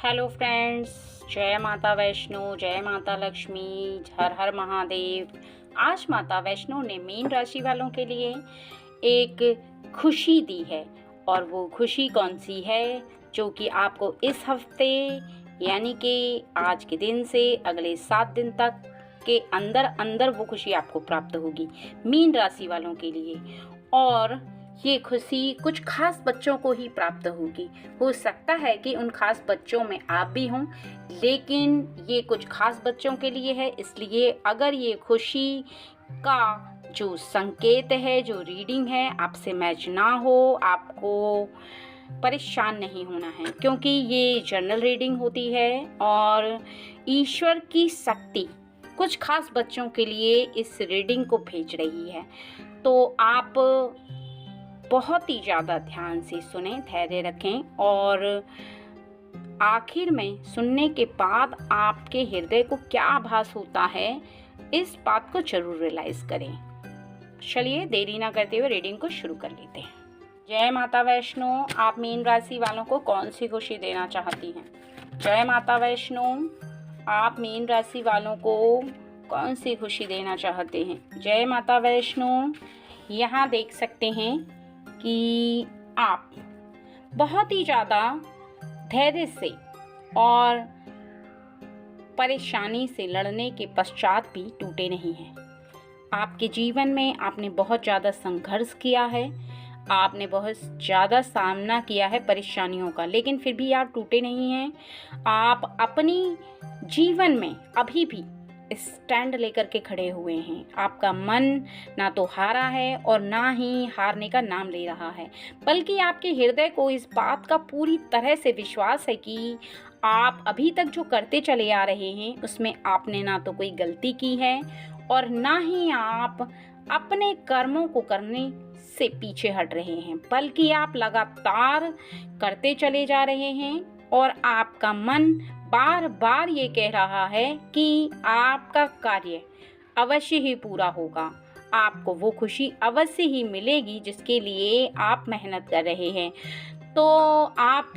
Hello friends, जय माता वैष्णो, जय माता लक्ष्मी, हर हर महादेव। आज माता वैष्णो ने मीन राशि वालों के लिए एक खुशी दी है और वो खुशी कौन सी है जो कि आपको इस हफ्ते यानी कि आज के दिन से अगले 7 दिन तक के अंदर अंदर वो खुशी आपको प्राप्त होगी मीन राशि वालों के लिए। और ये खुशी कुछ खास बच्चों को ही प्राप्त होगी। हो सकता है कि उन खास बच्चों में आप भी हों, लेकिन ये कुछ खास बच्चों के लिए है। इसलिए अगर ये खुशी का जो संकेत है, जो रीडिंग है, आपसे मैच ना हो, आपको परेशान नहीं होना है, क्योंकि ये जनरल रीडिंग होती है और ईश्वर की शक्ति कुछ खास बच्चों के लिए इस रीडिंग को भेज रही है। तो आप बहुत ही ज़्यादा ध्यान से सुने, धैर्य रखें और आखिर में सुनने के बाद आपके हृदय को क्या आभास होता है, इस बात को जरूर रियलाइज करें। चलिए देरी ना करते हुए रीडिंग को शुरू कर लेते हैं। जय माता वैष्णो, आप मीन राशि वालों को कौन सी खुशी देना चाहती हैं? जय माता वैष्णो, आप मीन राशि वालों को कौन सी खुशी देना चाहते हैं? जय माता वैष्णो, यहाँ देख सकते हैं कि आप बहुत ही ज़्यादा धैर्य से और परेशानी से लड़ने के पश्चात भी टूटे नहीं हैं। आपके जीवन में आपने बहुत ज़्यादा संघर्ष किया है, आपने बहुत ज़्यादा सामना किया है परेशानियों का, लेकिन फिर भी आप टूटे नहीं हैं। आप अपनी जीवन में अभी भी स्टैंड लेकर के खड़े हुए हैं। आपका मन ना तो हारा है और ना ही हारने का नाम ले रहा है, बल्कि आपके हृदय को इस बात का पूरी तरह से विश्वास है कि आप अभी तक जो करते चले आ रहे हैं उसमें आपने ना तो कोई गलती की है और ना ही आप अपने कर्मों को करने से पीछे हट रहे हैं, बल्कि आप लगातार करते चले जा रहे हैं और आपका मन बार बार ये कह रहा है कि आपका कार्य अवश्य ही पूरा होगा, आपको वो खुशी अवश्य ही मिलेगी जिसके लिए आप मेहनत कर रहे हैं। तो आप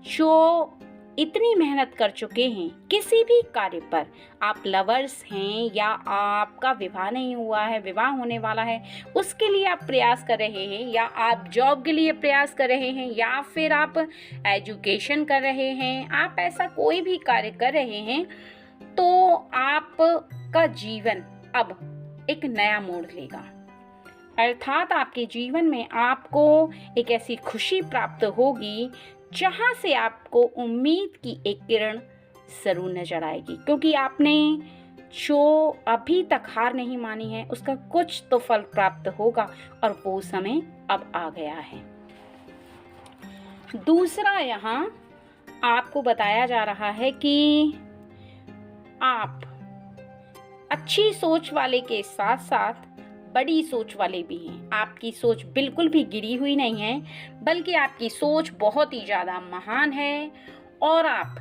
जो इतनी मेहनत कर चुके हैं किसी भी कार्य पर, आप लवर्स हैं या आपका विवाह नहीं हुआ है, विवाह होने वाला है, उसके लिए आप प्रयास कर रहे हैं, या आप जॉब के लिए प्रयास कर रहे हैं, या फिर आप एजुकेशन कर रहे हैं, आप ऐसा कोई भी कार्य कर रहे हैं, तो आपका जीवन अब एक नया मोड़ लेगा। अर्थात आपके जीवन में आपको एक ऐसी खुशी प्राप्त होगी जहाँ से आपको उम्मीद की एक किरण जरूर नजर आएगी, क्योंकि आपने जो अभी तक हार नहीं मानी है उसका कुछ तो फल प्राप्त होगा और वो समय अब आ गया है। दूसरा, यहाँ आपको बताया जा रहा है कि आप अच्छी सोच वाले के साथ साथ बड़ी सोच वाले भी हैं। आपकी सोच बिल्कुल भी गिरी हुई नहीं है, बल्कि आपकी सोच बहुत ही ज़्यादा महान है और आप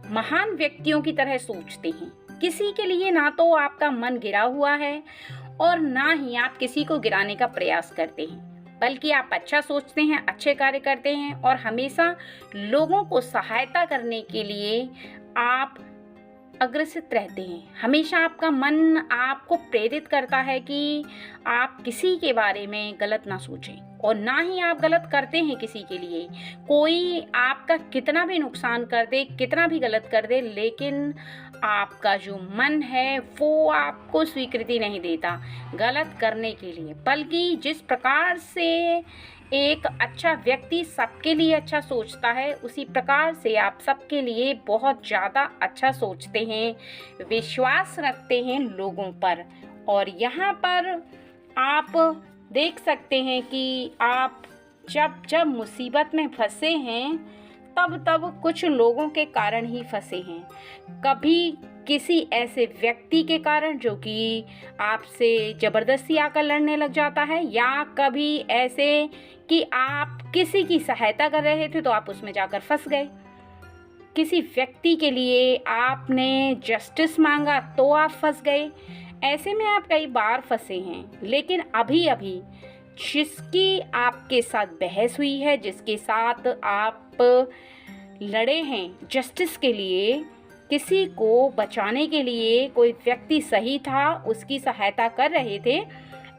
महान व्यक्तियों की तरह सोचते हैं। किसी के लिए ना तो आपका मन गिरा हुआ है और ना ही आप किसी को गिराने का प्रयास करते हैं, बल्कि आप अच्छा सोचते हैं, अच्छे कार्य करते हैं और हमेशा लोगों को सहायता करने के लिए आप अग्रसित रहते हैं। हमेशा आपका मन आपको प्रेरित करता है कि आप किसी के बारे में गलत ना सोचें और ना ही आप गलत करते हैं किसी के लिए। कोई आपका कितना भी नुकसान कर दे, कितना भी गलत कर दे, लेकिन आपका जो मन है वो आपको स्वीकृति नहीं देता गलत करने के लिए, बल्कि जिस प्रकार से एक अच्छा व्यक्ति सबके लिए अच्छा सोचता है, उसी प्रकार से आप सबके लिए बहुत ज़्यादा अच्छा सोचते हैं, विश्वास रखते हैं लोगों पर। और यहाँ पर आप देख सकते हैं कि आप जब जब मुसीबत में फंसे हैं तब कुछ लोगों के कारण ही फंसे हैं। कभी किसी ऐसे व्यक्ति के कारण जो कि आपसे ज़बरदस्ती आकर लड़ने लग जाता है, या कभी ऐसे कि आप किसी की सहायता कर रहे थे तो आप उसमें जाकर फंस गए। किसी व्यक्ति के लिए आपने जस्टिस मांगा तो आप फंस गए। ऐसे में आप कई बार फंसे हैं, लेकिन अभी अभी जिसकी आपके साथ बहस हुई है, जिसके साथ आप लड़े हैं जस्टिस के लिए, किसी को बचाने के लिए कोई व्यक्ति सही था, उसकी सहायता कर रहे थे,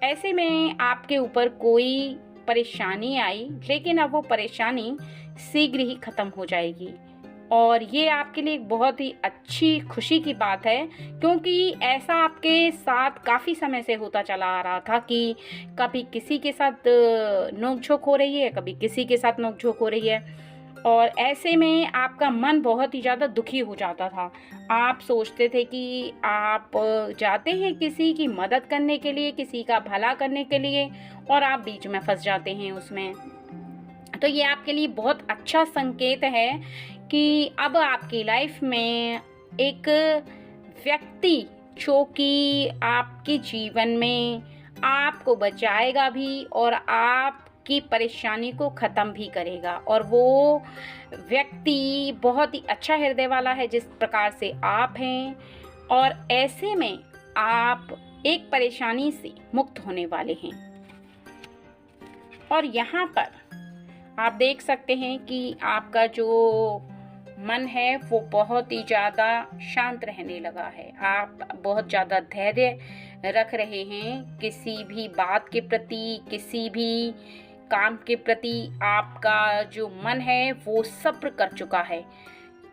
ऐसे में आपके ऊपर कोई परेशानी आई, लेकिन अब वो परेशानी शीघ्र ही ख़त्म हो जाएगी। और ये आपके लिए एक बहुत ही अच्छी खुशी की बात है, क्योंकि ऐसा आपके साथ काफ़ी समय से होता चला आ रहा था कि कभी किसी के साथ नोक-झोंक हो रही है, कभी किसी के साथ नोक-झोंक हो रही है, और ऐसे में आपका मन बहुत ही ज़्यादा दुखी हो जाता था। आप सोचते थे कि आप जाते हैं किसी की मदद करने के लिए, किसी का भला करने के लिए, और आप बीच में फंस जाते हैं उसमें। तो ये आपके लिए बहुत अच्छा संकेत है कि अब आपकी लाइफ में एक व्यक्ति जो कि आपके जीवन में आपको बचाएगा भी और आपकी परेशानी को ख़त्म भी करेगा, और वो व्यक्ति बहुत ही अच्छा हृदय वाला है जिस प्रकार से आप हैं, और ऐसे में आप एक परेशानी से मुक्त होने वाले हैं। और यहाँ पर आप देख सकते हैं कि आपका जो मन है वो बहुत ही ज़्यादा शांत रहने लगा है। आप बहुत ज़्यादा धैर्य रख रहे हैं किसी भी बात के प्रति, किसी भी काम के प्रति। आपका जो मन है वो सब्र कर चुका है,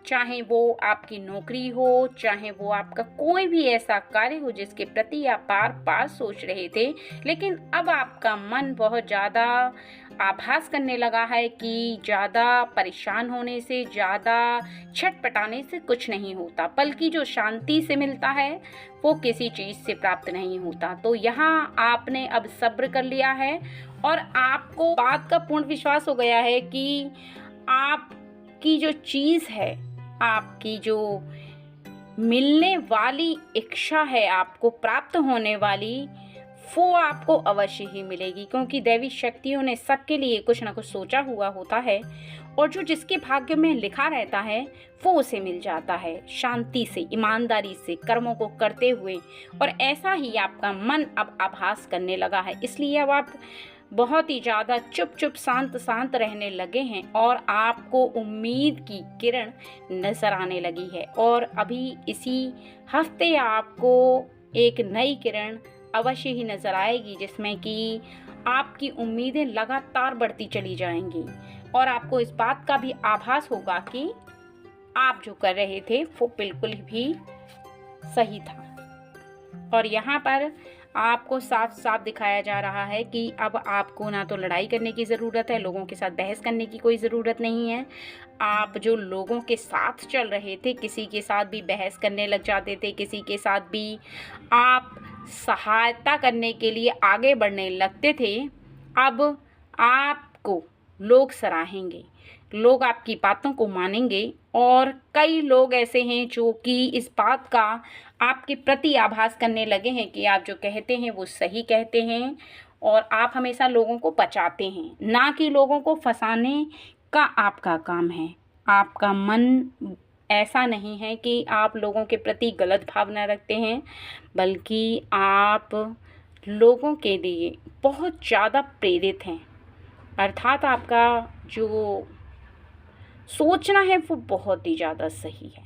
चाहे वो आपकी नौकरी हो, चाहे वो आपका कोई भी ऐसा कार्य हो जिसके प्रति आप बार बार सोच रहे थे, लेकिन अब आपका मन बहुत ज़्यादा आभास करने लगा है कि ज़्यादा परेशान होने से, ज़्यादा छटपटाने से कुछ नहीं होता, बल्कि जो शांति से मिलता है वो किसी चीज़ से प्राप्त नहीं होता। तो यहाँ आपने अब सब्र कर लिया है, और आपको बात का पूर्ण विश्वास हो गया है कि आपकी जो चीज़ है, आपकी जो मिलने वाली इच्छा है, आपको प्राप्त होने वाली, वो आपको अवश्य ही मिलेगी, क्योंकि दैवी शक्तियों ने सबके लिए कुछ ना कुछ सोचा हुआ होता है, और जो जिसके भाग्य में लिखा रहता है वो उसे मिल जाता है, शांति से, ईमानदारी से, कर्मों को करते हुए। और ऐसा ही आपका मन अब आभास करने लगा है, इसलिए अब आप बहुत ही ज़्यादा चुप चुप शांत शांत रहने लगे हैं, और आपको उम्मीद की किरण नज़र आने लगी है। और अभी इसी हफ्ते आपको एक नई किरण अवश्य ही नज़र आएगी, जिसमें कि आपकी उम्मीदें लगातार बढ़ती चली जाएंगी, और आपको इस बात का भी आभास होगा कि आप जो कर रहे थे वो बिल्कुल भी सही था। और यहाँ पर आपको साफ साफ दिखाया जा रहा है कि अब आपको ना तो लड़ाई करने की ज़रूरत है, लोगों के साथ बहस करने की कोई ज़रूरत नहीं है। आप जो लोगों के साथ चल रहे थे, किसी के साथ भी बहस करने लग जाते थे, किसी के साथ भी आप सहायता करने के लिए आगे बढ़ने लगते थे, अब आपको लोग सराहेंगे, लोग आपकी बातों को मानेंगे। और कई लोग ऐसे हैं जो कि इस बात का आपके प्रति आभास करने लगे हैं कि आप जो कहते हैं वो सही कहते हैं, और आप हमेशा लोगों को बचाते हैं, ना कि लोगों को फंसाने का आपका काम है। आपका मन ऐसा नहीं है कि आप लोगों के प्रति गलत भावना रखते हैं, बल्कि आप लोगों के लिए बहुत ज़्यादा प्रेरित हैं, अर्थात आपका जो सोचना है वो बहुत ही ज़्यादा सही है।